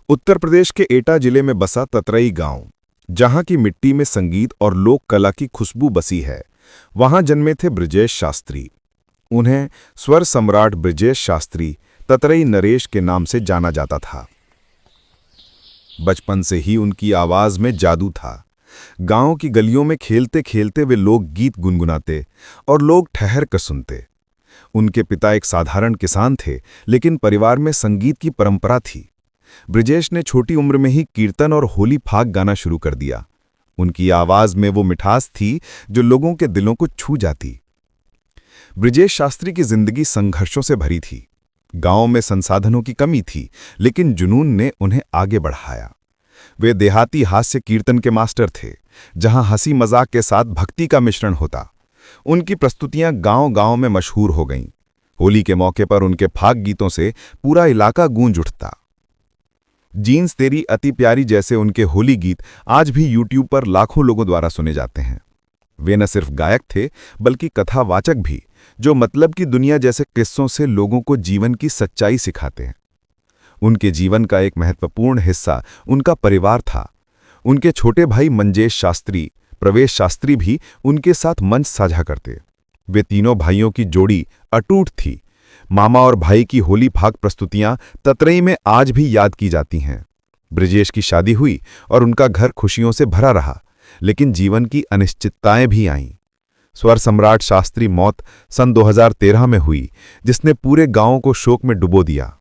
उत्तर प्रदेश के एटा जिले में बसा ततरई गांव, जहां की मिट्टी में संगीत और लोक कला की खुशबू बसी है, वहां जन्मे थे बृजेश शास्त्री। उन्हें स्वर सम्राट बृजेश शास्त्री ततरई नरेश के नाम से जाना जाता था। बचपन से ही उनकी आवाज में जादू था। गांव की गलियों में खेलते खेलते वे लोक गीत गुनगुनाते और लोग ठहर कर सुनते। उनके पिता एक साधारण किसान थे, लेकिन परिवार में संगीत की परंपरा थी। बृजेश ने छोटी उम्र में ही कीर्तन और होली फाग गाना शुरू कर दिया। उनकी आवाज में वो मिठास थी जो लोगों के दिलों को छू जाती। बृजेश शास्त्री की जिंदगी संघर्षों से भरी थी। गांव में संसाधनों की कमी थी, लेकिन जुनून ने उन्हें आगे बढ़ाया। वे देहाती हास्य कीर्तन के मास्टर थे, जहां हंसी मजाक के साथ भक्ति का मिश्रण होता। उनकी प्रस्तुतियां गांव-गांव में मशहूर हो गईं। होली के मौके पर उनके फाग गीतों से पूरा इलाका गूंज उठता। जीन्स तेरी अति प्यारी जैसे उनके होली गीत आज भी यूट्यूब पर लाखों लोगों द्वारा सुने जाते हैं। वे न सिर्फ गायक थे, बल्कि कथावाचक भी, जो मतलब की दुनिया जैसे किस्सों से लोगों को जीवन की सच्चाई सिखाते हैं। उनके जीवन का एक महत्वपूर्ण हिस्सा उनका परिवार था। उनके छोटे भाई मंजेश शास्त्री, प्रवेश शास्त्री भी उनके साथ मंच साझा करते। वे तीनों भाइयों की जोड़ी अटूट थी। मामा और भाई की होली फाग प्रस्तुतियां ततरई में आज भी याद की जाती हैं। बृजेश की शादी हुई और उनका घर खुशियों से भरा रहा, लेकिन जीवन की अनिश्चितताएं भी आईं। स्वर सम्राट शास्त्री मौत सन 2013 में हुई, जिसने पूरे गांव को शोक में डुबो दिया।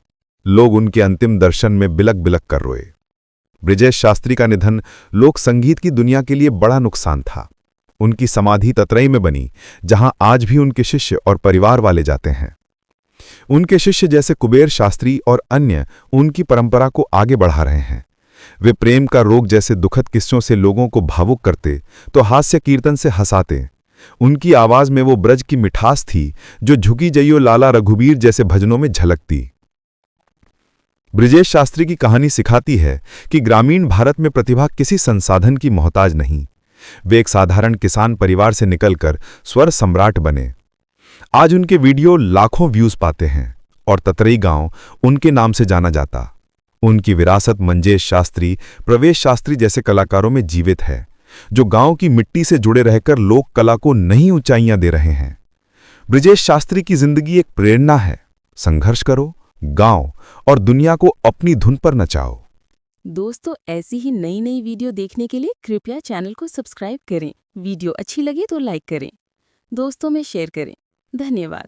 लोग उनके अंतिम दर्शन में बिलक बिलक कर रोए। बृजेश शास्त्री का निधन लोक संगीत की दुनिया के लिए बड़ा नुकसान था। उनकी समाधि ततरई में बनी, जहां आज भी उनके शिष्य और परिवार वाले जाते हैं। उनके शिष्य जैसे कुबेर शास्त्री और अन्य उनकी परंपरा को आगे बढ़ा रहे हैं। वे प्रेम का रोग जैसे दुखद किस्सों से लोगों को भावुक करते, तो हास्य कीर्तन से हंसाते। उनकी आवाज में वो ब्रज की मिठास थी जो झुकी जइयो लाला रघुबीर जैसे भजनों में झलकती। बृजेश शास्त्री की कहानी सिखाती है कि ग्रामीण भारत में प्रतिभा किसी संसाधन की मोहताज नहीं। वे एक साधारण किसान परिवार से निकलकर स्वर सम्राट बने। आज उनके वीडियो लाखों व्यूज पाते हैं और ततरई गांव उनके नाम से जाना जाता। उनकी विरासत मंजेश शास्त्री, प्रवेश शास्त्री जैसे कलाकारों में जीवित है, जो गांव की मिट्टी से जुड़े रहकर लोक कला को नई ऊंचाइयां दे रहे हैं। बृजेश शास्त्री की जिंदगी एक प्रेरणा है। संघर्ष करो, गाओ और दुनिया को अपनी धुन पर नचाओ। दोस्तों, ऐसी ही नई नई वीडियो देखने के लिए कृपया चैनल को सब्सक्राइब करें। वीडियो अच्छी लगे तो लाइक करें, दोस्तों में शेयर करें। धन्यवाद।